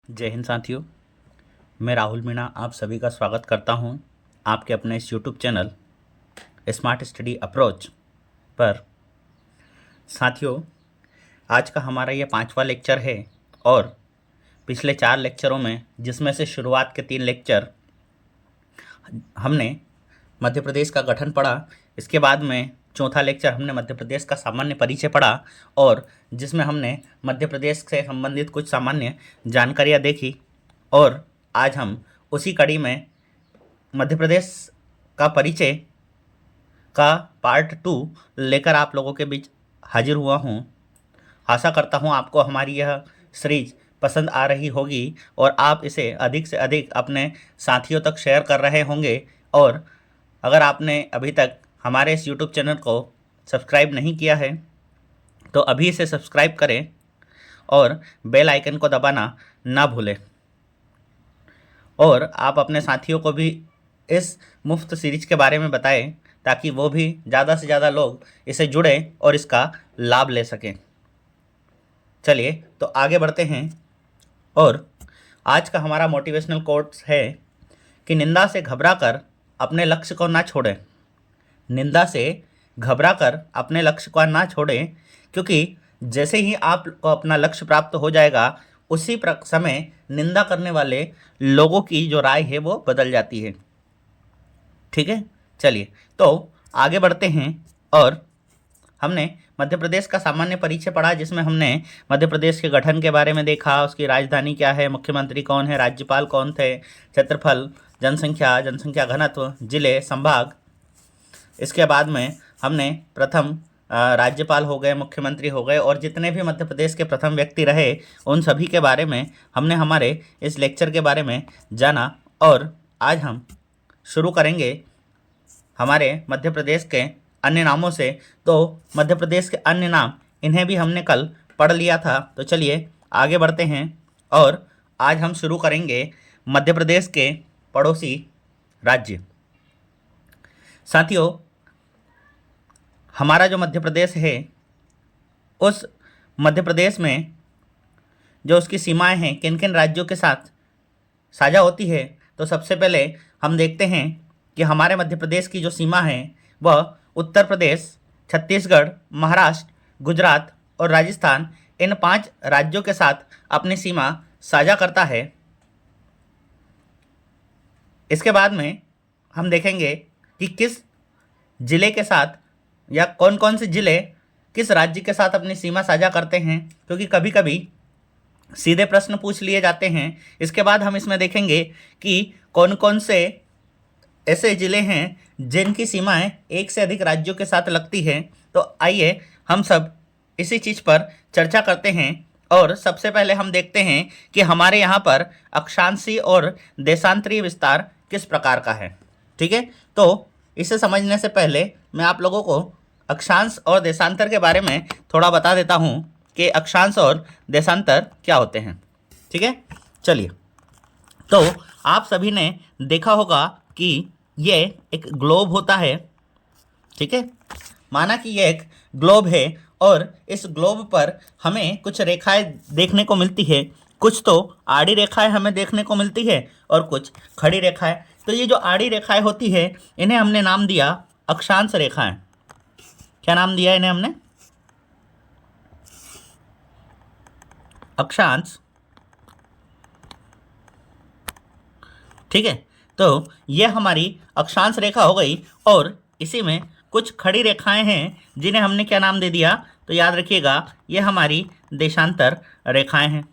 जय हिंद साथियों। मैं राहुल मीणा आप सभी का स्वागत करता हूं आपके अपने इस YouTube channel smart study approach पर। साथियों, आज का हमारा ये 5वां लेक्चर है और पिछले 4 लेक्चरों में, जिसमें से शुरुआत के 3 लेक्चर हमने मध्य प्रदेश का गठन पढ़ा, इसके बाद में चौथा लेक्चर हमने मध्य प्रदेश का सामान्य परिचय पढ़ा और जिसमें हमने मध्य प्रदेश से संबंधित कुछ सामान्य जानकारियाँ देखी। और आज हम उसी कड़ी में मध्य प्रदेश का परिचय का पार्ट 2 लेकर आप लोगों के बीच हाजिर हुआ हूँ। आशा करता हूँ आपको हमारी यह सीरीज पसंद आ रही होगी और आप इसे अधिक से अधिक अपने साथियों तक शेयर कर रहे होंगे। और अगर आपने अभी तक हमारे इस YouTube चैनल को सब्सक्राइब नहीं किया है तो अभी इसे सब्सक्राइब करें और बेल आइकन को दबाना ना भूलें। और आप अपने साथियों को भी इस मुफ्त सीरीज के बारे में बताएं ताकि वो भी ज़्यादा से ज़्यादा लोग इसे जुड़ें और इसका लाभ ले सकें। चलिए तो आगे बढ़ते हैं। और आज का हमारा मोटिवेशनल कोट्स है कि निंदा से घबराकर अपने लक्ष्य को ना छोड़ें। निंदा से घबराकर अपने लक्ष्य को ना छोड़ें, क्योंकि जैसे ही आपको अपना लक्ष्य प्राप्त हो जाएगा उसी समय निंदा करने वाले लोगों की जो राय है वो बदल जाती है। ठीक है, चलिए तो आगे बढ़ते हैं। और हमने मध्य प्रदेश का सामान्य परिचय पढ़ा, जिसमें हमने मध्य प्रदेश के गठन के बारे में देखा, उसकी राजधानी क्या है, मुख्यमंत्री कौन है, राज्यपाल कौन थे, क्षेत्रफल, जनसंख्या, जनसंख्या घनत्व, जिले, संभाग। इसके बाद में हमने प्रथम राज्यपाल हो गए, मुख्यमंत्री हो गए और जितने भी मध्य प्रदेश के प्रथम व्यक्ति रहे उन सभी के बारे में हमने हमारे इस लेक्चर के बारे में जाना। और आज हम शुरू करेंगे हमारे मध्य प्रदेश के अन्य नामों से। तो मध्य प्रदेश के अन्य नाम, इन्हें भी हमने कल पढ़ लिया था। तो चलिए आगे बढ़ते हैं और आज हम शुरू करेंगे मध्य प्रदेश के पड़ोसी राज्य। साथियों, हमारा जो मध्य प्रदेश है, उस मध्य प्रदेश में जो उसकी सीमाएं हैं किन किन राज्यों के साथ साझा होती है, तो सबसे पहले हम देखते हैं कि हमारे मध्य प्रदेश की जो सीमा है वह उत्तर प्रदेश, छत्तीसगढ़, महाराष्ट्र, गुजरात और राजस्थान, इन 5 राज्यों के साथ अपनी सीमा साझा करता है। इसके बाद में हम देखेंगे कि किस जिले के साथ या कौन कौन से जिले किस राज्य के साथ अपनी सीमा साझा करते हैं, क्योंकि कभी कभी सीधे प्रश्न पूछ लिए जाते हैं। इसके बाद हम इसमें देखेंगे कि कौन कौन से ऐसे ज़िले हैं जिनकी सीमाएं एक से अधिक राज्यों के साथ लगती हैं। तो आइए हम सब इसी चीज़ पर चर्चा करते हैं। और सबसे पहले हम देखते हैं कि हमारे यहाँ पर अक्षांशीय और देशांतरीय विस्तार किस प्रकार का है। ठीक है, तो इसे समझने से पहले मैं आप लोगों को अक्षांश और देशांतर के बारे में थोड़ा बता देता हूँ कि अक्षांश और देशांतर क्या होते हैं। ठीक है, चलिए। तो आप सभी ने देखा होगा कि ये एक ग्लोब होता है। ठीक है, माना कि ये एक ग्लोब है और इस ग्लोब पर हमें कुछ रेखाएं देखने को मिलती है। कुछ तो आड़ी रेखाएं हमें देखने को मिलती है और कुछ खड़ी रेखाएं। तो ये जो आड़ी रेखाएं होती है इन्हें हमने नाम दिया अक्षांश रेखाएं। क्या नाम दिया इन्हें हमने? अक्षांश। ठीक है, तो ये हमारी अक्षांश रेखा हो गई और इसी में कुछ खड़ी रेखाएं हैं जिन्हें हमने क्या नाम दे दिया, तो याद रखिएगा ये हमारी देशांतर रेखाएं हैं।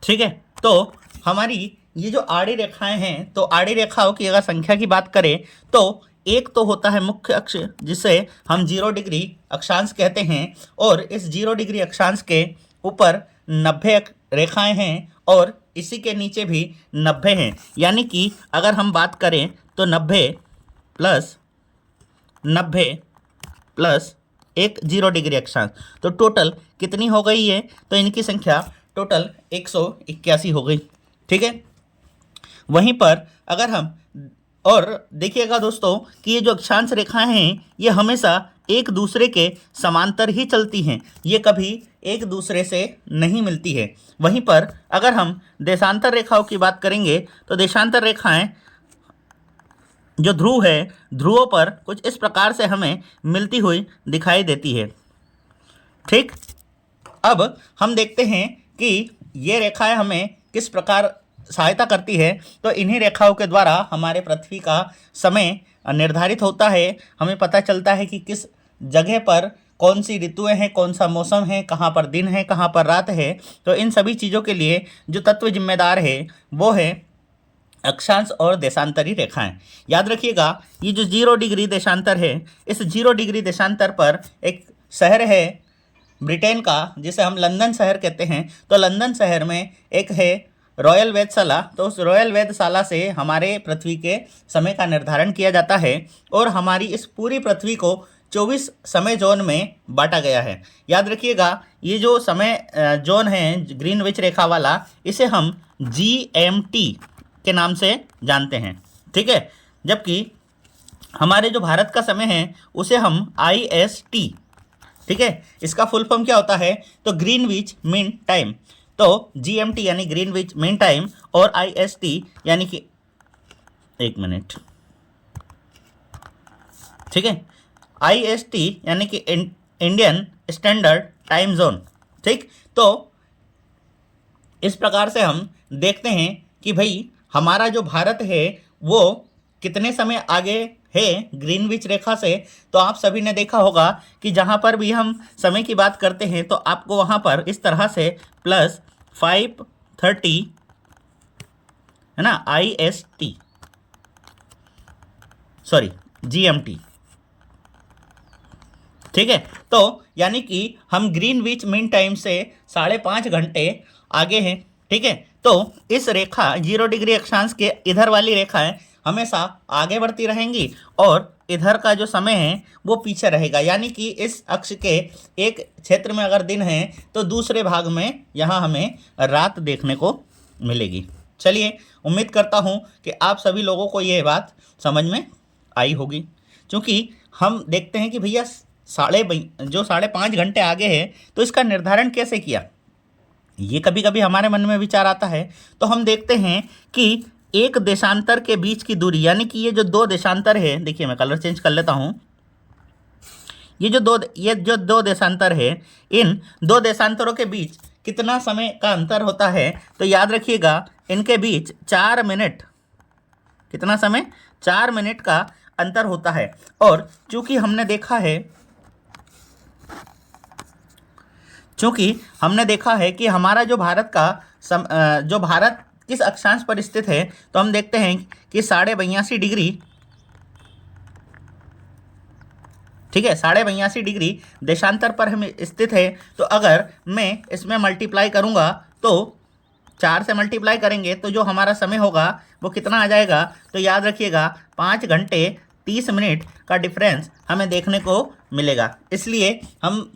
ठीक है, तो हमारी ये जो आड़ी रेखाएं हैं, तो आड़ी रेखाओं की अगर संख्या की बात करें तो एक तो होता है मुख्य अक्ष, जिसे हम 0 डिग्री अक्षांश कहते हैं। और इस 0 डिग्री अक्षांश के ऊपर 90 रेखाएं हैं और इसी के नीचे भी 90 हैं। यानी कि अगर हम बात करें तो 90 प्लस एक 0 डिग्री अक्षांश, तो टोटल कितनी हो गई है? तो इनकी संख्या टोटल 181 हो गई। ठीक है, वहीं पर अगर हम और देखिएगा दोस्तों कि ये जो अक्षांश रेखाएं हैं ये हमेशा एक दूसरे के समांतर ही चलती हैं। ये कभी एक दूसरे से नहीं मिलती है। वहीं पर अगर हम देशांतर रेखाओं की बात करेंगे तो देशांतर रेखाएं जो ध्रुव है, ध्रुवों पर कुछ इस प्रकार से हमें मिलती हुई दिखाई देती है। ठीक, अब हम देखते हैं कि ये रेखाएं हमें किस प्रकार सहायता करती है। तो इन्हीं रेखाओं के द्वारा हमारे पृथ्वी का समय निर्धारित होता है। हमें पता चलता है कि किस जगह पर कौन सी ऋतुएं हैं, कौन सा मौसम है, कहाँ पर दिन है, कहाँ पर रात है। तो इन सभी चीज़ों के लिए जो तत्व जिम्मेदार है वो है अक्षांश और देशांतरी रेखाएं। याद रखिएगा, ये जो 0 डिग्री देशांतर है, इस 0 डिग्री देशांतर पर एक शहर है ब्रिटेन का जिसे हम लंदन शहर कहते हैं। तो लंदन शहर में एक है रॉयल वेधशाला। तो उस रॉयल वेधशाला से हमारे पृथ्वी के समय का निर्धारण किया जाता है और हमारी इस पूरी पृथ्वी को 24 समय जोन में बांटा गया है। याद रखिएगा, ये जो समय जोन है ग्रीनविच रेखा वाला, इसे हम GMT के नाम से जानते हैं। ठीक है, जबकि हमारे जो भारत का समय है उसे हम IST, ठीक है, इसका फुल फॉर्म क्या होता है तो ग्रीनविच मीन टाइम। तो GMT यानी ग्रीनविच मीन टाइम और IST यानी कि, एक मिनट, ठीक है, IST यानी कि इंडियन स्टैंडर्ड टाइम जोन। ठीक, तो इस प्रकार से हम देखते हैं कि भाई हमारा जो भारत है वो कितने समय आगे है ग्रीनविच रेखा से। तो आप सभी ने देखा होगा कि जहाँ पर भी हम समय की बात करते हैं तो आपको वहाँ पर इस तरह से +5:30 है ना, IST, सॉरी GMT। ठीक है, तो यानी कि हम ग्रीनविच मीन टाइम से 5.5 घंटे आगे हैं। ठीक है, तो इस रेखा 0 डिग्री अक्षांश के इधर वाली रेखाएं हमेशा आगे बढ़ती रहेंगी और इधर का जो समय है वो पीछे रहेगा। यानी कि इस अक्ष के एक क्षेत्र में अगर दिन है तो दूसरे भाग में यहाँ हमें रात देखने को मिलेगी। चलिए, उम्मीद करता हूँ कि आप सभी लोगों को ये बात समझ में आई होगी। क्योंकि हम देखते हैं कि भैया 5.5 घंटे आगे है तो इसका निर्धारण कैसे किया, ये कभी कभी हमारे मन में विचार आता है। तो हम देखते हैं कि एक देशांतर के बीच की दूरी, यानी कि ये जो 2 देशांतर है, देखिए मैं कलर चेंज कर लेता हूँ, ये जो दो देशांतर है, इन 2 देशांतरों के बीच कितना समय का अंतर होता है। तो याद रखिएगा, इनके बीच 4 मिनट, कितना समय, 4 मिनट का अंतर होता है। और चूंकि हमने देखा है कि हमारा जो भारत का जो भारत किस अक्षांश पर स्थित है, तो हम देखते हैं कि 82.5 डिग्री, ठीक है, 82.5 डिग्री देशांतर पर हम स्थित है। तो अगर मैं इसमें मल्टीप्लाई करूंगा तो 4 से मल्टीप्लाई करेंगे तो जो हमारा समय होगा वो कितना आ जाएगा, तो याद रखिएगा 5 घंटे 30 मिनट का डिफरेंस हमें देखने को मिलेगा। इसलिए हम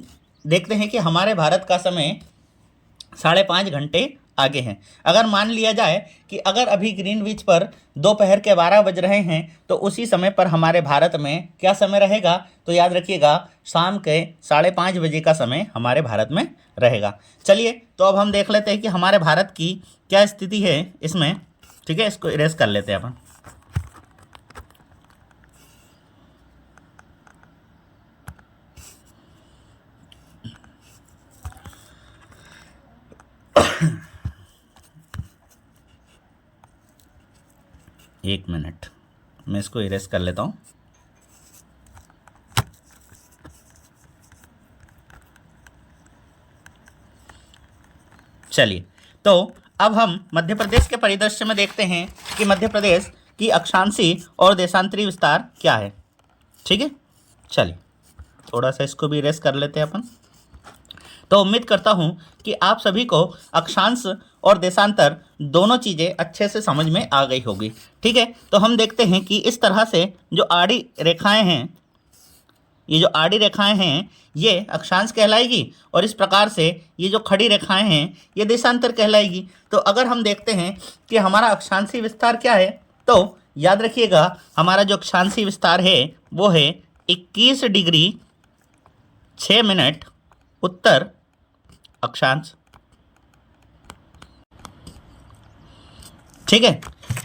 देखते हैं कि हमारे भारत का समय 5.5 घंटे आगे हैं। अगर मान लिया जाए कि अगर अभी ग्रीनविच पर दोपहर के 12 बज रहे हैं तो उसी समय पर हमारे भारत में क्या समय रहेगा, तो याद रखिएगा शाम के 5:30 बजे का समय हमारे भारत में रहेगा। चलिए, तो अब हम देख लेते हैं कि हमारे भारत की क्या स्थिति है इसमें। ठीक है, इसको इरेज कर लेते हैं अपन। एक मिनट, मैं इसको इरेज कर लेता हूँ। चलिए, तो अब हम मध्य प्रदेश के परिदृश्य में देखते हैं कि मध्य प्रदेश की अक्षांशी और देशांतरी विस्तार क्या है। ठीक है, चलिए थोड़ा सा इसको भी इरेज कर लेते हैं अपन। तो उम्मीद करता हूँ कि आप सभी को अक्षांश और देशांतर दोनों चीज़ें अच्छे से समझ में आ गई होगी। ठीक है, तो हम देखते हैं कि इस तरह से जो आड़ी रेखाएं हैं, ये जो आड़ी रेखाएं हैं ये अक्षांश कहलाएगी और इस प्रकार से ये जो खड़ी रेखाएं हैं ये देशांतर कहलाएगी। तो अगर हम देखते हैं कि हमारा अक्षांशी विस्तार क्या है, तो याद रखिएगा हमारा जो अक्षांशी विस्तार है वो है 21 डिग्री 6 मिनट उत्तर अक्षांश, ठीक है,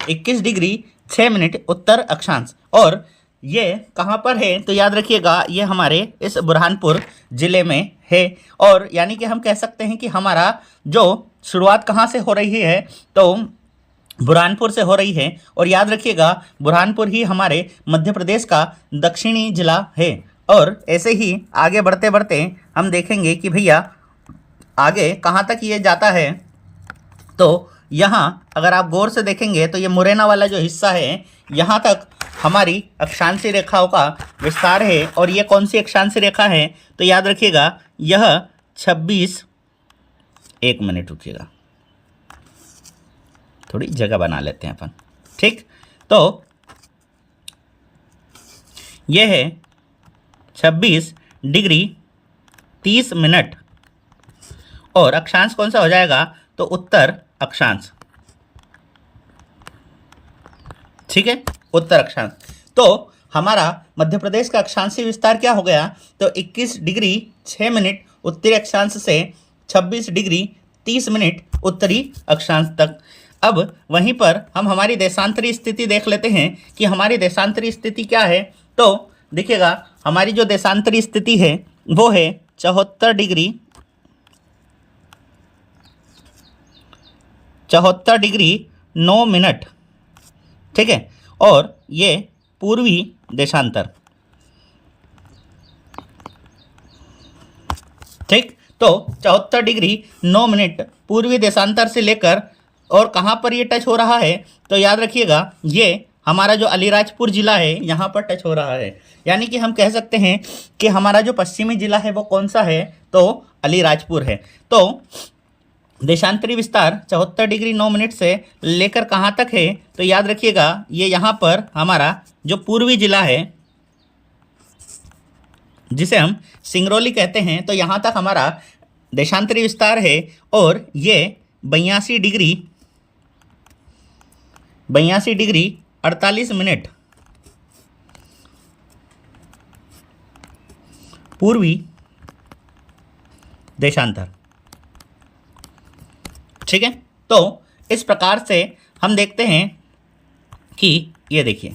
21 डिग्री 6 मिनट उत्तर अक्षांश। और ये कहाँ पर है तो याद रखिएगा, ये हमारे इस बुरहानपुर ज़िले में है। और यानी कि हम कह सकते हैं कि हमारा जो शुरुआत कहाँ से हो रही है तो बुरहानपुर से हो रही है। और याद रखिएगा बुरहानपुर ही हमारे मध्य प्रदेश का दक्षिणी जिला है। और ऐसे ही आगे बढ़ते बढ़ते हम देखेंगे कि भैया आगे कहाँ तक ये जाता है। तो यहाँ अगर आप गौर से देखेंगे तो ये मुरैना वाला जो हिस्सा है, यहाँ तक हमारी अक्षांशीय रेखाओं का विस्तार है। और ये कौन सी अक्षांशीय रेखा है तो याद रखिएगा यह 26, 1 मिनट रुकिएगा, थोड़ी जगह बना लेते हैं अपन, ठीक। तो यह है 26 डिग्री 30 मिनट। और अक्षांश कौन सा हो जाएगा तो उत्तर अक्षांश, ठीक है, उत्तर अक्षांश। तो हमारा मध्य प्रदेश का अक्षांशीय विस्तार क्या हो गया तो 21 डिग्री 6 मिनट उत्तरी अक्षांश से 26 डिग्री 30 मिनट उत्तरी अक्षांश तक। अब वहीं पर हम हमारी देशांतरी स्थिति देख लेते हैं कि हमारी देशांतरी स्थिति क्या है। तो देखिएगा हमारी जो देशांतरी स्थिति है वो है 74 डिग्री 9 मिनट, ठीक है। और ये पूर्वी देशांतर, ठीक। तो 74 डिग्री 9 मिनट पूर्वी देशांतर से लेकर और कहाँ पर ये टच हो रहा है तो याद रखिएगा ये हमारा जो अलीराजपुर जिला है यहाँ पर टच हो रहा है। यानी कि हम कह सकते हैं कि हमारा जो पश्चिमी जिला है वो कौन सा है तो अलीराजपुर है। तो देशांतरी विस्तार 74 डिग्री 9 मिनट से लेकर कहाँ तक है तो याद रखिएगा ये यहाँ पर हमारा जो पूर्वी जिला है जिसे हम सिंगरौली कहते हैं, तो यहाँ तक हमारा देशांतरी विस्तार है। और ये 82 डिग्री 48 मिनट पूर्वी देशांतर, ठीक है। तो इस प्रकार से हम देखते हैं कि ये देखिए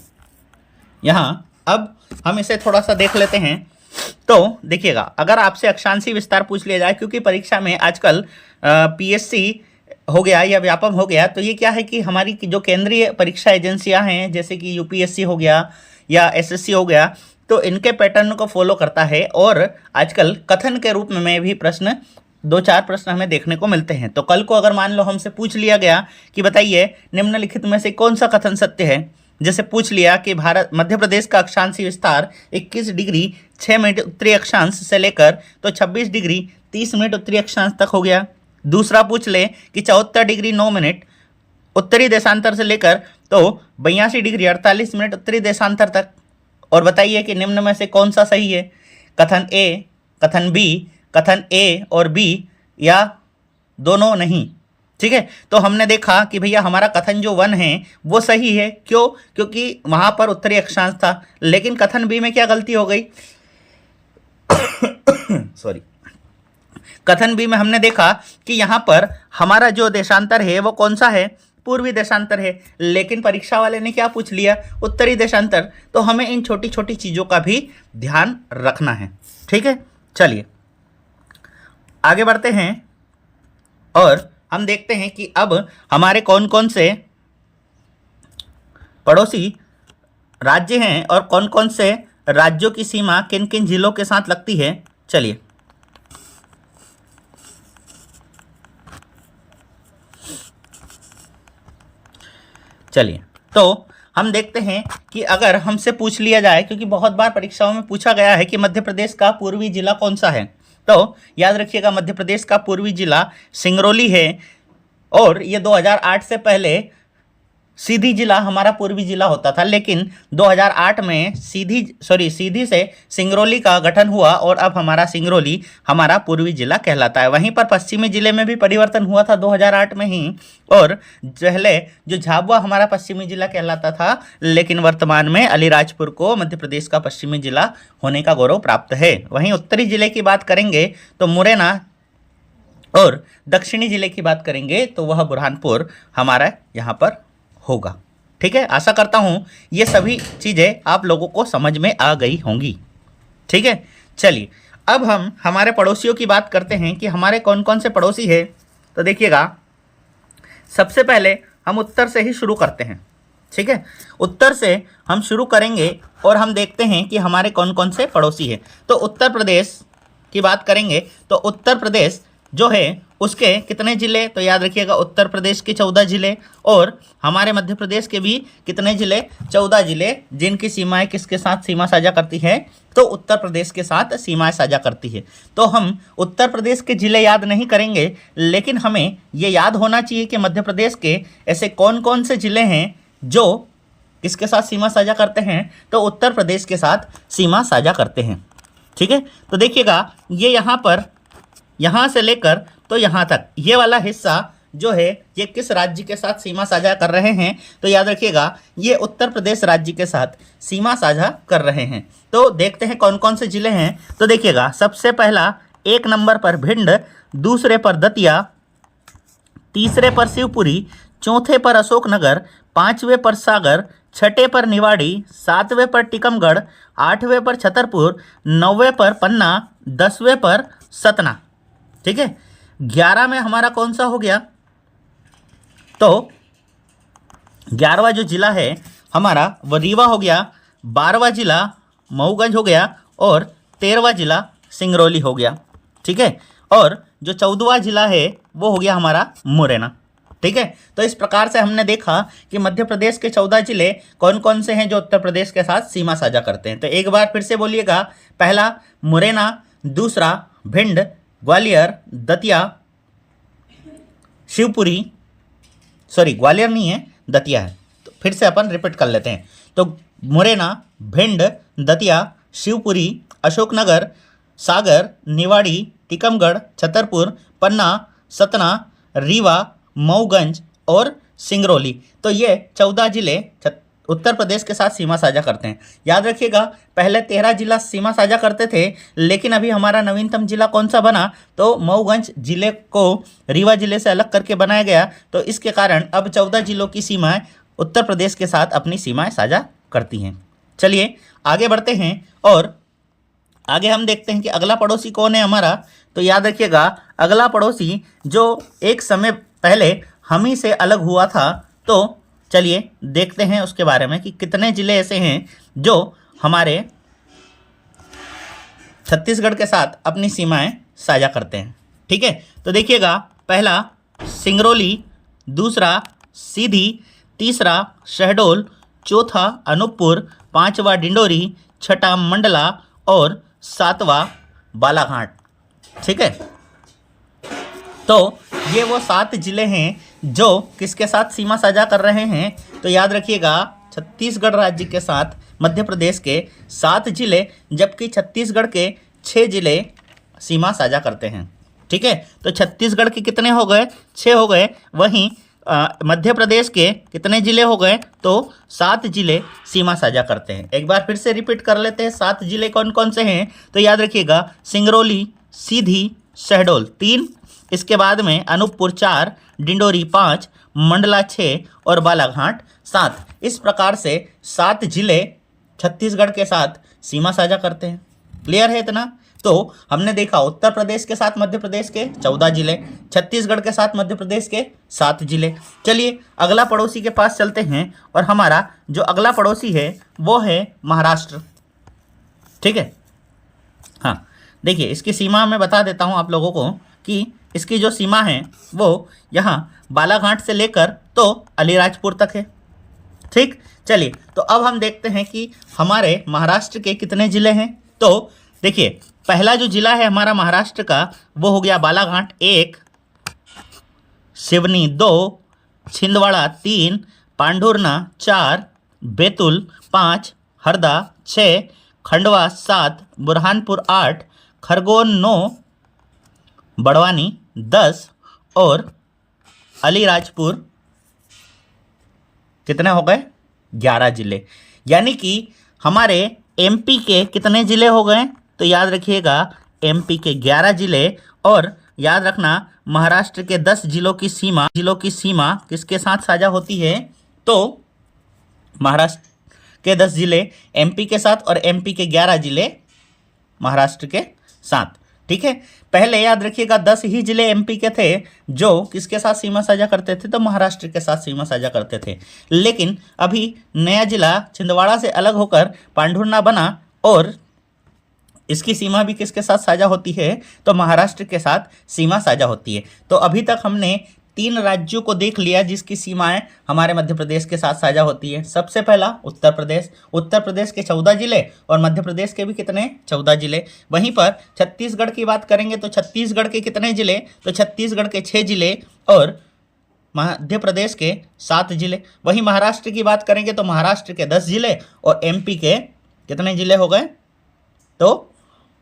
यहाँ, अब हम इसे थोड़ा सा देख लेते हैं। तो देखिएगा अगर आपसे अक्षांशीय विस्तार पूछ लिया जाए, क्योंकि परीक्षा में आजकल पीएससी हो गया या व्यापम हो गया, तो ये क्या है कि हमारी जो केंद्रीय परीक्षा एजेंसियां हैं जैसे कि यूपीएससी हो गया या एसएससी हो गया, तो इनके पैटर्न को फॉलो करता है। और आजकल कथन के रूप में भी प्रश्न 2-4 प्रश्न हमें देखने को मिलते हैं। तो कल को अगर मान लो हमसे पूछ लिया गया कि बताइए निम्नलिखित में से कौन सा कथन सत्य है, जैसे पूछ लिया कि मध्य प्रदेश का अक्षांशीय विस्तार 21 डिग्री 6 मिनट उत्तरी अक्षांश से लेकर तो 26 डिग्री 30 मिनट उत्तरी अक्षांश तक हो गया। दूसरा पूछ ले कि 74 डिग्री 9 मिनट उत्तरी देशांतर से लेकर तो 82 डिग्री 48 मिनट उत्तरी देशांतर तक। और बताइए कि निम्न में से कौन सा सही है, कथन ए, कथन बी, कथन ए और बी या दोनों नहीं, ठीक है। तो हमने देखा कि भैया हमारा कथन जो 1 है वो सही है। क्यों? क्योंकि वहाँ पर उत्तरी अक्षांश था। लेकिन कथन बी में क्या गलती हो गई सॉरी, कथन बी में हमने देखा कि यहाँ पर हमारा जो देशांतर है वो कौन सा है, पूर्वी देशांतर है। लेकिन परीक्षा वाले ने क्या पूछ लिया, उत्तरी देशांतर। तो हमें इन छोटी छोटी चीज़ों का भी ध्यान रखना है, ठीक है। चलिए आगे बढ़ते हैं और हम देखते हैं कि अब हमारे कौन कौन से पड़ोसी राज्य हैं और कौन कौन से राज्यों की सीमा किन किन जिलों के साथ लगती है। चलिए तो हम देखते हैं कि अगर हमसे पूछ लिया जाए, क्योंकि बहुत बार परीक्षाओं में पूछा गया है कि मध्य प्रदेश का पूर्वी जिला कौन सा है, तो याद रखिएगा मध्य प्रदेश का पूर्वी जिला सिंगरौली है। और ये 2008 से पहले सीधी जिला हमारा पूर्वी जिला होता था, लेकिन 2008 में सीधी से सिंगरौली का गठन हुआ और अब हमारा सिंगरौली हमारा पूर्वी जिला कहलाता है। वहीं पर पश्चिमी जिले में भी परिवर्तन हुआ था 2008 में ही, और पहले जो झाबुआ हमारा पश्चिमी जिला कहलाता था, लेकिन वर्तमान में अलीराजपुर को मध्य प्रदेश का पश्चिमी जिला होने का गौरव प्राप्त है। वहीं उत्तरी जिले की बात करेंगे तो मुरैना और दक्षिणी जिले की बात करेंगे तो वह बुरहानपुर हमारा यहाँ पर होगा। ठीक है, आशा करता हूँ ये सभी चीज़ें आप लोगों को समझ में आ गई होंगी। ठीक है, चलिए अब हम हमारे पड़ोसियों की बात करते हैं कि हमारे कौन कौन से पड़ोसी हैं। तो देखिएगा, सबसे पहले हम उत्तर से ही शुरू करते हैं। ठीक है, उत्तर से हम शुरू करेंगे और हम देखते हैं कि हमारे कौन कौन से पड़ोसी हैं। तो उत्तर प्रदेश की बात करेंगे तो उत्तर प्रदेश जो है उसके कितने ज़िले, तो याद रखिएगा उत्तर प्रदेश के 14 ज़िले और हमारे मध्य प्रदेश के भी कितने ज़िले, 14 ज़िले, जिनकी सीमाएं किसके साथ सीमा साझा करती है, तो उत्तर प्रदेश के साथ सीमाएं साझा करती है। तो हम उत्तर प्रदेश के ज़िले याद नहीं करेंगे, लेकिन हमें ये याद होना चाहिए कि मध्य प्रदेश के ऐसे कौन कौन से ज़िले हैं जो किसके साथ सीमा साझा करते हैं, तो उत्तर प्रदेश के साथ सीमा साझा करते हैं। ठीक है, तो देखिएगा ये यहाँ पर, यहाँ से लेकर तो यहाँ तक ये वाला हिस्सा जो है ये किस राज्य के साथ सीमा साझा कर रहे हैं, तो याद रखिएगा ये उत्तर प्रदेश राज्य के साथ सीमा साझा कर रहे हैं। तो देखते हैं कौन कौन से ज़िले हैं। तो देखिएगा, सबसे पहला 1 नंबर पर भिंड, दूसरे पर दतिया, तीसरे पर शिवपुरी, चौथे पर अशोकनगर, पाँचवें पर सागर, छठे पर निवाड़ी, सातवें पर टीकमगढ़, आठवें पर छतरपुर, नौवें पर पन्ना, 10वें पर सतना। ठीक है, 11 में हमारा कौन सा हो गया, तो 11वां जो जिला है हमारा वो रीवा हो गया, 12वां जिला मऊगंज हो गया और 13वां जिला सिंगरौली हो गया। ठीक है, और जो 14वां जिला है वो हो गया हमारा मुरैना। ठीक है, तो इस प्रकार से हमने देखा कि मध्य प्रदेश के 14 जिले कौन कौन से हैं जो उत्तर प्रदेश के साथ सीमा साझा करते हैं। तो एक बार फिर से बोलिएगा, पहला मुरैना, दूसरा भिंड, ग्वालियर, दतिया, शिवपुरी, सॉरी ग्वालियर नहीं है, दतिया है, तो फिर से अपन रिपीट कर लेते हैं। तो मुरैना, भिंड, दतिया, शिवपुरी, अशोकनगर, सागर, निवाड़ी, टीकमगढ़, छतरपुर, पन्ना, सतना, रीवा, मऊगंज और सिंगरौली। तो ये 14 जिले उत्तर प्रदेश के साथ सीमा साझा करते हैं। याद रखिएगा, पहले 13 जिला सीमा साझा करते थे, लेकिन अभी हमारा नवीनतम जिला कौन सा बना, तो मऊगंज जिले को रीवा जिले से अलग करके बनाया गया। तो इसके कारण अब 14 जिलों की सीमाएं उत्तर प्रदेश के साथ अपनी सीमाएं साझा करती हैं। चलिए आगे बढ़ते हैं और आगे हम देखते हैं कि अगला पड़ोसी कौन है हमारा। तो याद रखिएगा, अगला पड़ोसी जो एक समय पहले हम ही से अलग हुआ था, तो चलिए देखते हैं उसके बारे में कि कितने ज़िले ऐसे हैं जो हमारे छत्तीसगढ़ के साथ अपनी सीमाएं साझा करते हैं। ठीक है, तो देखिएगा, पहला सिंगरौली, दूसरा सीधी, तीसरा शहडोल, चौथा अनूपपुर, पांचवा डिंडोरी, छठा मंडला और सातवां बालाघाट। ठीक है, तो ये वो 7 जिले हैं जो किसके साथ सीमा साझा कर रहे हैं। तो याद रखिएगा, छत्तीसगढ़ राज्य के साथ मध्य प्रदेश के 7 जिले, जबकि छत्तीसगढ़ के 6 जिले सीमा साझा करते हैं। ठीक है, तो छत्तीसगढ़ के कितने हो गए, 6 हो गए, वहीं मध्य प्रदेश के कितने जिले हो गए, तो 7 जिले सीमा साझा करते हैं। एक बार फिर से रिपीट कर लेते हैं, 7 जिले कौन कौन से हैं। तो याद रखिएगा, सिंगरौली, सीधी, शहडोल 3, इसके बाद में अनूपपुर 4, डिंडोरी 5, मंडला 6 और बालाघाट 7। इस प्रकार से 7 जिले छत्तीसगढ़ के साथ सीमा साझा करते हैं। क्लियर है इतना? तो हमने देखा उत्तर प्रदेश के साथ मध्य प्रदेश के 14 जिले, छत्तीसगढ़ के साथ मध्य प्रदेश के 7 जिले। चलिए अगला पड़ोसी के पास चलते हैं और हमारा जो अगला पड़ोसी है वो है महाराष्ट्र। ठीक है, हाँ देखिए, इसकी सीमा मैं बता देता हूँ आप लोगों को कि इसकी जो सीमा है वो यहाँ बालाघाट से लेकर तो अलीराजपुर तक है। ठीक, चलिए तो अब हम देखते हैं कि हमारे महाराष्ट्र के कितने ज़िले हैं। तो देखिए, पहला जो ज़िला है हमारा महाराष्ट्र का वो हो गया बालाघाट 1, सिवनी 2, छिंदवाड़ा 3, पांढुर्ना 4, बैतूल 5, हरदा 6, खंडवा 7, बुरहानपुर 8, खरगोन 9, बड़वानी 10 और अलीराजपुर कितने हो गए, 11 जिले। यानी कि हमारे एमपी के कितने ज़िले हो गए, तो याद रखिएगा एमपी के 11 जिले और याद रखना महाराष्ट्र के 10 जिलों की सीमा किसके साथ साझा होती है? तो महाराष्ट्र के 10 जिले एमपी के साथ और एमपी के 11 जिले महाराष्ट्र के साथ। ठीक है, पहले याद रखिएगा 10 ही जिले एमपी के थे जो किसके साथ सीमा साझा करते थे? तो महाराष्ट्र के साथ सीमा साझा करते थे। लेकिन अभी नया जिला छिंदवाड़ा से अलग होकर पांढुर्णा बना और इसकी सीमा भी किसके साथ साझा होती है? तो महाराष्ट्र के साथ सीमा साझा होती है। तो अभी तक हमने 3 राज्यों को देख लिया जिसकी सीमाएं हमारे मध्य प्रदेश के साथ साझा होती है। सबसे पहला उत्तर प्रदेश के 14 जिले और मध्य प्रदेश के भी कितने? 14 जिले। वहीं पर छत्तीसगढ़ की बात करेंगे तो छत्तीसगढ़ के कितने जिले? तो छत्तीसगढ़ के 6 जिले और मध्य प्रदेश के 7 जिले। वहीं महाराष्ट्र की बात करेंगे तो महाराष्ट्र के 10 जिले और एमपी के कितने जिले हो गए? तो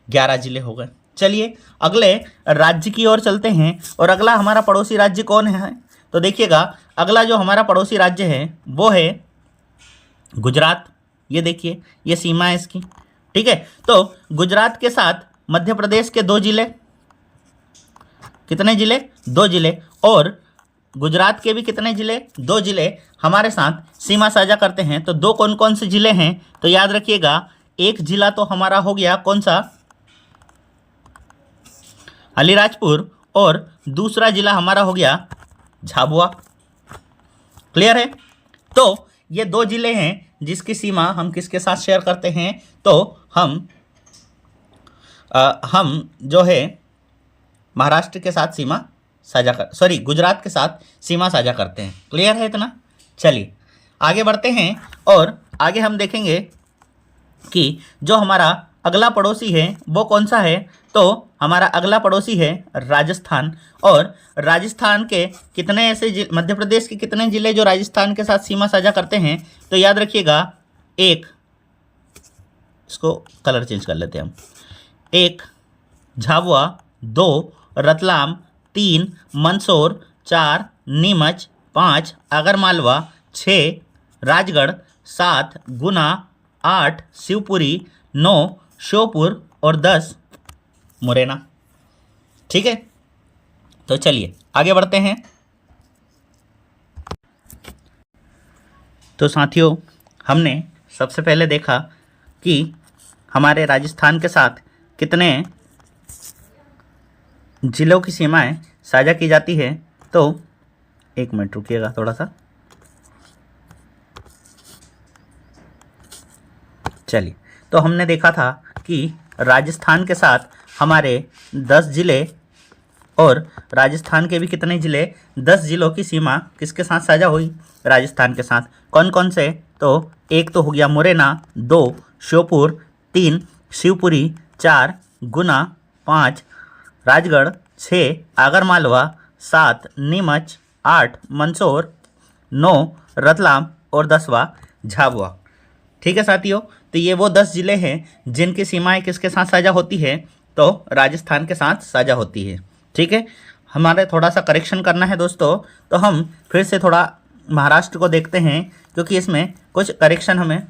11 जिले हो गए। चलिए अगले राज्य की ओर चलते हैं और अगला हमारा पड़ोसी राज्य कौन है? तो देखिएगा अगला जो हमारा पड़ोसी राज्य है वो है गुजरात। ये देखिए ये सीमा है इसकी। ठीक है, तो गुजरात के साथ मध्य प्रदेश के 2 जिले, कितने जिले? 2 जिले। और गुजरात के भी कितने जिले? 2 जिले हमारे साथ सीमा साझा करते हैं। तो 2 कौन कौन से जिले हैं? तो याद रखिएगा एक जिला तो हमारा हो गया कौन सा? अलीराजपुर। और दूसरा जिला हमारा हो गया झाबुआ। क्लियर है? तो ये 2 जिले हैं जिसकी सीमा हम किसके साथ शेयर करते हैं? तो हम जो है महाराष्ट्र के साथ सीमा गुजरात के साथ सीमा साझा करते हैं। क्लियर है इतना? चलिए आगे बढ़ते हैं और आगे हम देखेंगे कि जो हमारा अगला पड़ोसी है वो कौन सा है? तो हमारा अगला पड़ोसी है राजस्थान। और राजस्थान के कितने ऐसे मध्य प्रदेश के कितने जिले जो राजस्थान के साथ सीमा साझा करते हैं? तो याद रखिएगा इसको कलर चेंज कर लेते हैं हम। 1 झाबुआ, 2 रतलाम, 3 मंदसौर, 4 नीमच, 5 आगरमालवा, 6 राजगढ़, 7 गुना, 8 शिवपुरी, 9 श्योपुर और 10 मुरैना। ठीक है, तो चलिए आगे बढ़ते हैं। तो साथियों हमने सबसे पहले देखा कि हमारे राजस्थान के साथ कितने जिलों की सीमाएं साझा की जाती है। तो 1 मिनट रुकिएगा थोड़ा सा। चलिए, तो हमने देखा था कि राजस्थान के साथ हमारे 10 जिले और राजस्थान के भी कितने जिले? 10 जिलों की सीमा किसके साथ साझा हुई? राजस्थान के साथ। कौन कौन से? तो 1 तो हो गया मुरैना, 2 श्योपुर, 3 शिवपुरी, 4 गुना, 5 राजगढ़, 6 आगरमालवा, 7 नीमच, 8 मंदसौर, 9 रतलाम और 10वां झाबुआ। ठीक है साथियों, तो ये वो 10 जिले हैं जिनकी सीमाएं किसके साथ साझा होती है? तो राजस्थान के साथ साझा होती है। ठीक है, हमारे थोड़ा सा करेक्शन करना है दोस्तों, तो हम फिर से थोड़ा महाराष्ट्र को देखते हैं क्योंकि इसमें कुछ करेक्शन हमें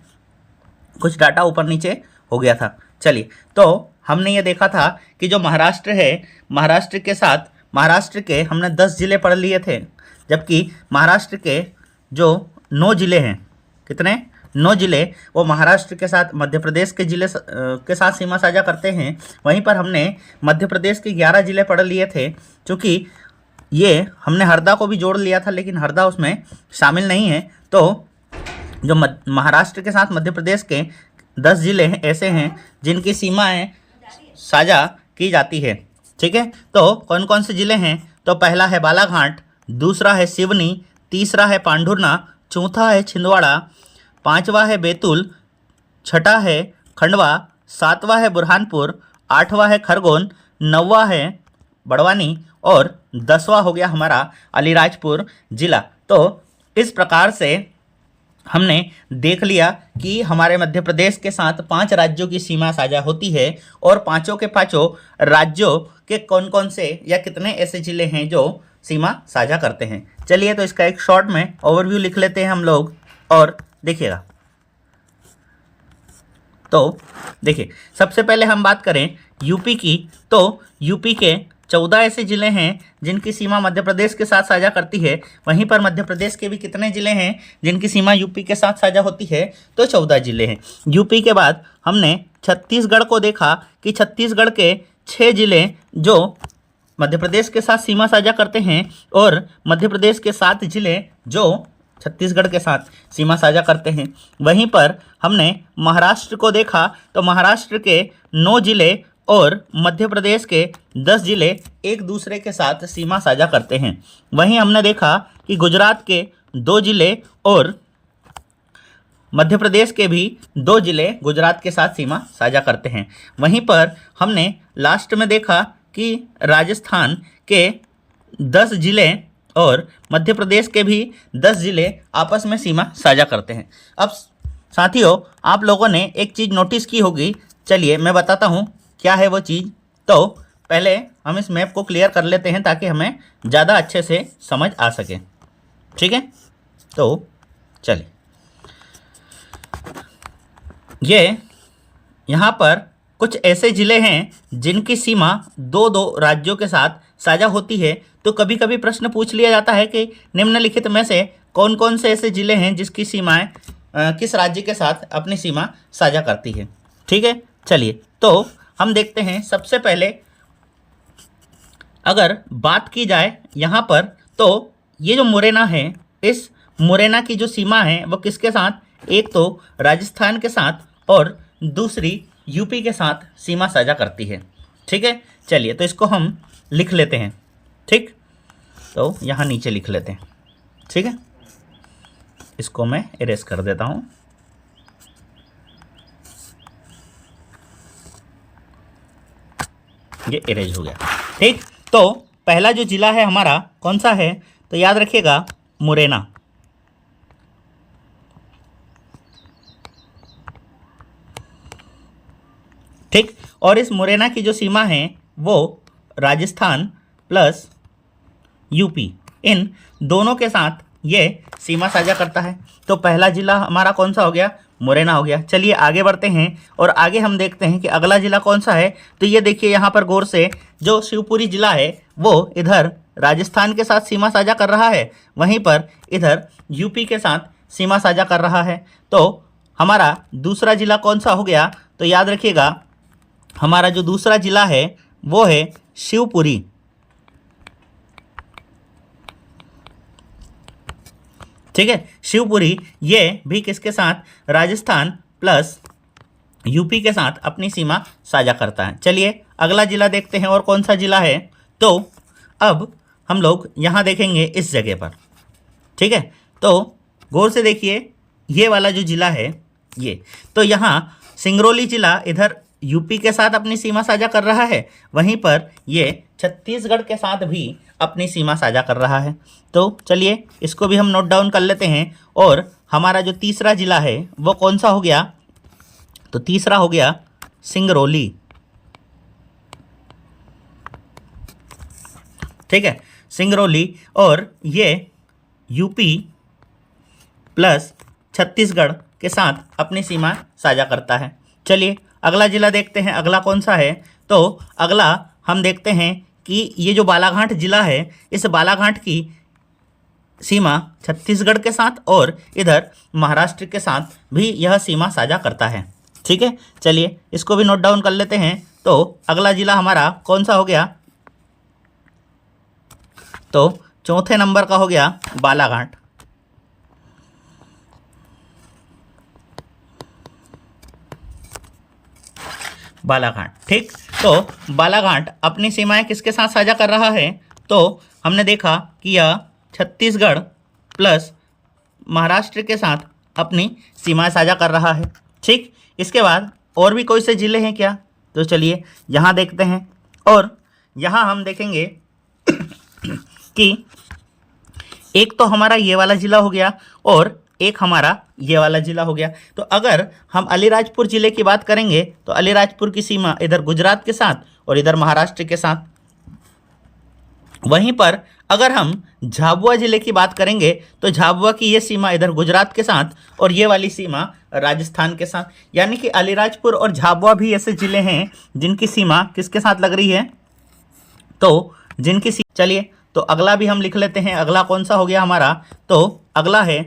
कुछ डाटा ऊपर नीचे हो गया था। चलिए, तो हमने ये देखा था कि जो महाराष्ट्र है, महाराष्ट्र के हमने 10 जिले पढ़ लिए थे, जबकि महाराष्ट्र के जो 9 जिले हैं, कितने? 9 जिले वो महाराष्ट्र के साथ मध्य प्रदेश के जिले के साथ सीमा साझा करते हैं। वहीं पर हमने मध्य प्रदेश के 11 जिले पढ़ लिए थे, क्योंकि ये हमने हरदा को भी जोड़ लिया था लेकिन हरदा उसमें शामिल नहीं है। तो जो महाराष्ट्र के साथ मध्य प्रदेश के 10 जिले ऐसे हैं जिनकी सीमाएं साझा की जाती है। ठीक है, तो कौन कौन से जिले हैं? तो पहला है बालाघाट, दूसरा है सिवनी, तीसरा है पांढुर्णा, चौथा है छिंदवाड़ा, 5वां है बैतूल, 6ठा है खंडवा, 7वां है बुरहानपुर, 8वां है खरगोन, 9वां है बड़वानी और 10वां हो गया हमारा अलीराजपुर जिला। तो इस प्रकार से हमने देख लिया कि हमारे मध्य प्रदेश के साथ 5 राज्यों की सीमा साझा होती है और पांचों के पांचों राज्यों के कौन कौन से या कितने ऐसे जिले हैं जो सीमा साझा करते हैं। चलिए, तो इसका एक शॉर्ट में ओवरव्यू लिख लेते हैं हम लोग और देखिएगा। तो देखिए, सबसे पहले हम बात करें यूपी की, तो यूपी के 14 ऐसे जिले हैं जिनकी सीमा मध्य प्रदेश के साथ साझा करती है। वहीं पर मध्य प्रदेश के भी कितने जिले हैं जिनकी सीमा यूपी के साथ साझा होती है? तो 14 जिले हैं। यूपी के बाद हमने छत्तीसगढ़ को देखा कि छत्तीसगढ़ के 6 जिले जो मध्य प्रदेश के साथ सीमा साझा करते हैं और मध्य प्रदेश के 7 जिले जो छत्तीसगढ़ के साथ सीमा साझा करते हैं। वहीं पर हमने महाराष्ट्र को देखा तो महाराष्ट्र के 9 जिले और मध्य प्रदेश के 10 जिले एक दूसरे के साथ सीमा साझा करते हैं। वहीं हमने देखा कि गुजरात के 2 जिले और मध्य प्रदेश के भी 2 जिले गुजरात के साथ सीमा साझा करते हैं। वहीं पर हमने लास्ट में देखा कि राजस्थान के 10 जिले और मध्य प्रदेश के भी 10 जिले आपस में सीमा साझा करते हैं। अब साथियों, आप लोगों ने एक चीज़ नोटिस की होगी, चलिए मैं बताता हूँ क्या है वो चीज़। तो पहले हम इस मैप को क्लियर कर लेते हैं ताकि हमें ज़्यादा अच्छे से समझ आ सके, ठीक है। तो चलिए, ये यहाँ पर कुछ ऐसे ज़िले हैं जिनकी सीमा 2-2 राज्यों के साथ साझा होती है। तो कभी कभी प्रश्न पूछ लिया जाता है कि निम्नलिखित में से कौन कौन से ऐसे ज़िले हैं जिसकी सीमाएं किस राज्य के साथ अपनी सीमा साझा करती है, ठीक है। चलिए, तो हम देखते हैं। सबसे पहले अगर बात की जाए यहाँ पर, तो ये जो मुरैना है, इस मुरैना की जो सीमा है वो किसके साथ? एक तो राजस्थान के साथ और दूसरी यूपी के साथ सीमा साझा करती है, ठीक है। चलिए, तो इसको हम लिख लेते हैं, ठीक। तो यहाँ नीचे लिख लेते हैं, ठीक है। इसको मैं इरेज कर देता हूँ। ये इरेज हो गया, ठीक। तो पहला जो जिला है हमारा कौन सा है? तो याद रखिएगा, मुरैना, ठीक। और इस मुरैना की जो सीमा है वो राजस्थान प्लस यूपी, इन दोनों के साथ ये सीमा साझा करता है। तो पहला जिला हमारा कौन सा हो गया? मुरैना हो गया। चलिए आगे बढ़ते हैं और आगे हम देखते हैं कि अगला जिला कौन सा है। तो ये देखिए यहाँ पर गौर से, जो शिवपुरी जिला है वो इधर राजस्थान के साथ सीमा साझा कर रहा है, वहीं पर इधर यूपी के साथ सीमा साझा कर रहा है। तो हमारा दूसरा जिला कौन सा हो गया? तो याद रखिएगा, हमारा जो दूसरा जिला है वो है शिवपुरी, ठीक है। शिवपुरी ये भी किसके साथ? राजस्थान प्लस यूपी के साथ अपनी सीमा साझा करता है। चलिए अगला जिला देखते हैं, और कौन सा जिला है? तो अब हम लोग यहाँ देखेंगे इस जगह पर, ठीक है। तो गौर से देखिए, ये वाला जो जिला है ये, तो यहाँ सिंगरौली जिला इधर यूपी के साथ अपनी सीमा साझा कर रहा है, वहीं पर ये छत्तीसगढ़ के साथ भी अपनी सीमा साझा कर रहा है। तो चलिए इसको भी हम नोट डाउन कर लेते हैं। और हमारा जो तीसरा जिला है वो कौन सा हो गया? तो तीसरा हो गया सिंगरौली, ठीक है, सिंगरौली। और ये यूपी प्लस छत्तीसगढ़ के साथ अपनी सीमा साझा करता है। चलिए अगला जिला देखते हैं, अगला कौन सा है? तो अगला हम देखते हैं कि ये जो बालाघाट जिला है, इस बालाघाट की सीमा छत्तीसगढ़ के साथ और इधर महाराष्ट्र के साथ भी यह सीमा साझा करता है, ठीक है। चलिए इसको भी नोट डाउन कर लेते हैं। तो अगला जिला हमारा कौन सा हो गया? तो चौथे नंबर का हो गया बालाघाट, बालाघाट, ठीक। तो बालाघाट अपनी सीमाएं किसके साथ साझा कर रहा है? तो हमने देखा कि यह छत्तीसगढ़ प्लस महाराष्ट्र के साथ अपनी सीमाएं साझा कर रहा है, ठीक। इसके बाद और भी कोई से जिले हैं क्या? तो चलिए यहाँ देखते हैं, और यहाँ हम देखेंगे कि एक तो हमारा ये वाला जिला हो गया और एक हमारा ये वाला जिला हो गया। तो अगर हम अलीराजपुर ज़िले की बात करेंगे तो अलीराजपुर की सीमा इधर गुजरात के साथ और इधर महाराष्ट्र के साथ। वहीं पर अगर हम झाबुआ ज़िले की बात करेंगे तो झाबुआ की ये सीमा इधर गुजरात के साथ और ये वाली सीमा राजस्थान के साथ। यानी कि अलीराजपुर और झाबुआ भी ऐसे ज़िले हैं जिनकी सीमा किसके साथ लग रही है? तो जिनकी चलिए तो अगला भी हम लिख लेते हैं। अगला कौन सा हो गया हमारा? तो अगला है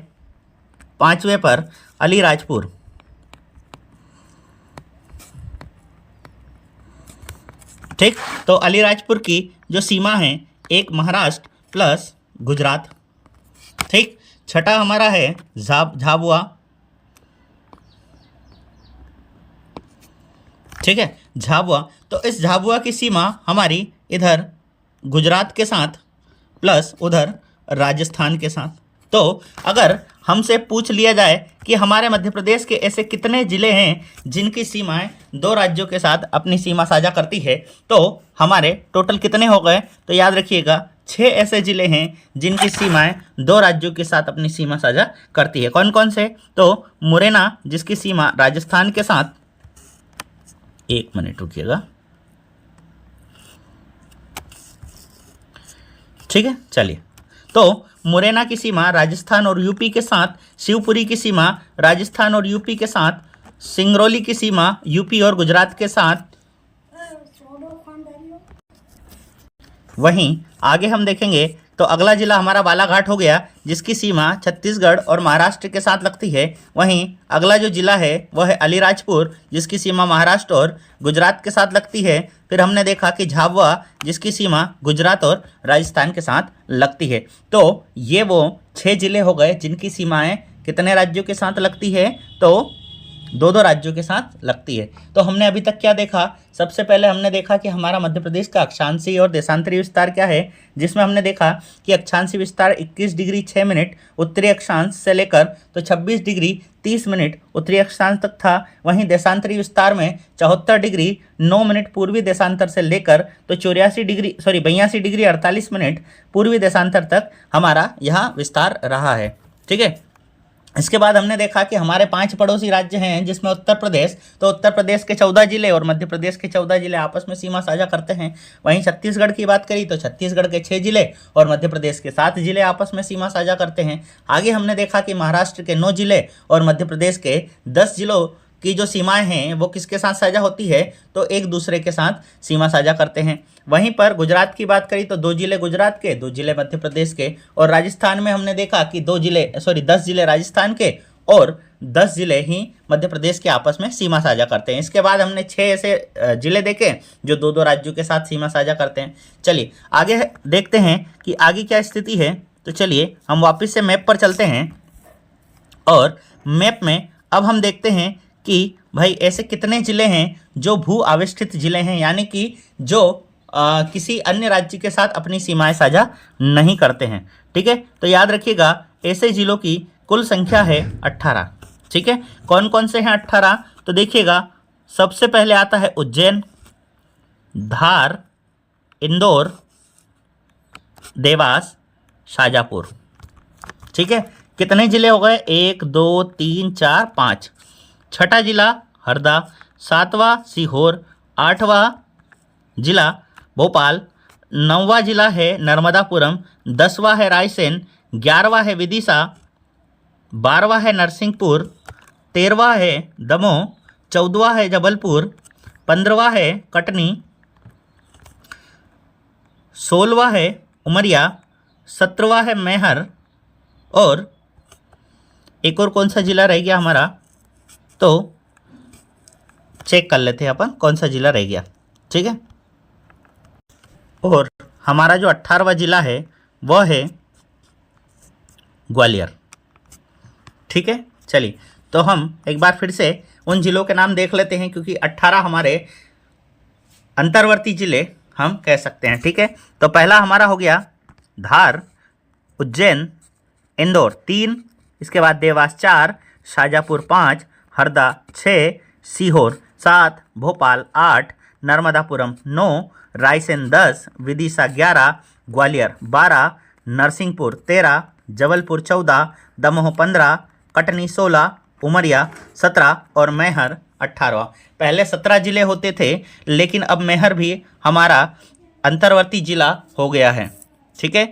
5वें पर अलीराजपुर। ठीक, तो अलीराजपुर की जो सीमा है एक महाराष्ट्र प्लस गुजरात। ठीक, छठा हमारा है झाबुआ। ठीक है, झाबुआ, तो इस झाबुआ की सीमा हमारी इधर गुजरात के साथ प्लस उधर राजस्थान के साथ। तो अगर हमसे पूछ लिया जाए कि हमारे मध्य प्रदेश के ऐसे कितने ज़िले हैं जिनकी सीमाएं दो राज्यों के साथ अपनी सीमा साझा करती है, तो हमारे टोटल कितने हो गए? तो याद रखिएगा 6 ऐसे ज़िले हैं जिनकी सीमाएं दो राज्यों के साथ अपनी सीमा साझा करती है। कौन कौन से? तो मुरैना जिसकी सीमा राजस्थान के साथ, एक मिनट रुकिएगा, ठीक है, चलिए, तो मुरैना की सीमा राजस्थान और यूपी के साथ, शिवपुरी की सीमा राजस्थान और यूपी के साथ, सिंगरौली की सीमा यूपी और गुजरात के साथ। वहीं आगे हम देखेंगे तो अगला जिला हमारा बालाघाट हो गया जिसकी सीमा छत्तीसगढ़ और महाराष्ट्र के साथ लगती है। वहीं अगला जो जिला है वह है अलीराजपुर जिसकी सीमा महाराष्ट्र और गुजरात के साथ लगती है। फिर हमने देखा कि झाबुआ जिसकी सीमा गुजरात और राजस्थान के साथ लगती है। तो ये वो 6 जिले हो गए जिनकी सीमाएं कितने राज्यों के साथ लगती है? तो दो दो राज्यों के साथ लगती है। तो हमने अभी तक क्या देखा? सबसे पहले हमने देखा कि हमारा मध्य प्रदेश का अक्षांशीय और देशांतरीय विस्तार क्या है, जिसमें हमने देखा कि अक्षांशीय विस्तार 21 डिग्री 6 मिनट उत्तरी अक्षांश से लेकर तो 26 डिग्री 30 मिनट उत्तरी अक्षांश तक था। वहीं देशांतरीय विस्तार में 74 डिग्री 9 मिनट पूर्वी देशांतर से लेकर तो 82 डिग्री 48 मिनट पूर्वी देशांतर तक हमारा यहाँ विस्तार रहा है। ठीक है, इसके बाद हमने देखा कि हमारे 5 पड़ोसी राज्य हैं जिसमें उत्तर प्रदेश, तो उत्तर प्रदेश के 14 जिले और मध्य प्रदेश के 14 जिले आपस में सीमा साझा करते हैं। वहीं छत्तीसगढ़ की बात करी तो छत्तीसगढ़ के 6 जिले और मध्य प्रदेश के 7 जिले आपस में सीमा साझा करते हैं। आगे हमने देखा कि महाराष्ट्र के 9 जिले और मध्य प्रदेश के 10 जिलों की जो सीमाएं हैं वो किसके साथ साझा होती है? तो एक दूसरे के साथ सीमा साझा करते हैं। वहीं पर गुजरात की बात करी तो 2 जिले गुजरात के, 2 जिले मध्य प्रदेश के, और राजस्थान में हमने देखा कि 10 जिले राजस्थान के और 10 जिले ही मध्य प्रदेश के आपस में सीमा साझा करते हैं। इसके बाद हमने 6 ऐसे जिले देखे जो 2-2 राज्यों के साथ सीमा साझा करते हैं। चलिए आगे देखते हैं कि आगे क्या स्थिति है। तो चलिए हम वापस से मैप पर चलते हैं और मैप में अब हम देखते हैं कि भाई ऐसे कितने ज़िले हैं जो भू आविष्ठित ज़िले हैं, यानी कि जो किसी अन्य राज्य के साथ अपनी सीमाएं साझा नहीं करते हैं। ठीक है, तो याद रखिएगा ऐसे ज़िलों की कुल संख्या है 18। ठीक है, कौन कौन से हैं 18? तो देखिएगा सबसे पहले आता है उज्जैन, धार, इंदौर, देवास, शाजापुर। ठीक है, कितने ज़िले हो गए? 1 2 3 4 5। छठा जिला हरदा, 7वां सीहोर, 8वां जिला भोपाल, 9वां जिला है नर्मदापुरम, 10वां है रायसेन, 11वां है विदिशा, 12वां है नरसिंहपुर, 13वां है दमोह, 14वां है जबलपुर, 15वां है कटनी, 16वां है उमरिया, 17वां है मैहर, और एक और कौन सा जिला रह गया हमारा? तो चेक कर लेते हैं अपन कौन सा जिला रह गया। ठीक है, और हमारा जो 18वां जिला है वह है ग्वालियर। ठीक है, चलिए तो हम एक बार फिर से उन जिलों के नाम देख लेते हैं क्योंकि 18 हमारे अंतर्वर्ती जिले हम कह सकते हैं। ठीक है, तो पहला हमारा हो गया धार, उज्जैन, इंदौर 3, इसके बाद देवास 4, शाजापुर 5, हरदा 6, सीहोर 7, भोपाल 8, नर्मदापुरम 9, रायसेन 10, विदिशा 11, ग्वालियर 12, नरसिंहपुर 13, जबलपुर 14, दमोह 15, कटनी 16, उमरिया 17 और मैहर 18। पहले 17 जिले होते थे लेकिन अब मैहर भी हमारा अंतर्वर्ती जिला हो गया है। ठीक है,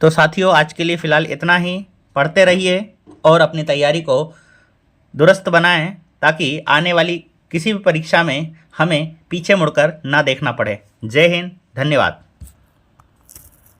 तो साथियों आज के लिए फ़िलहाल इतना ही। पढ़ते रहिए और अपनी तैयारी को दुरुस्त बनाएं ताकि आने वाली किसी भी परीक्षा में हमें पीछे मुड़कर ना देखना पड़े। जय हिंद, धन्यवाद।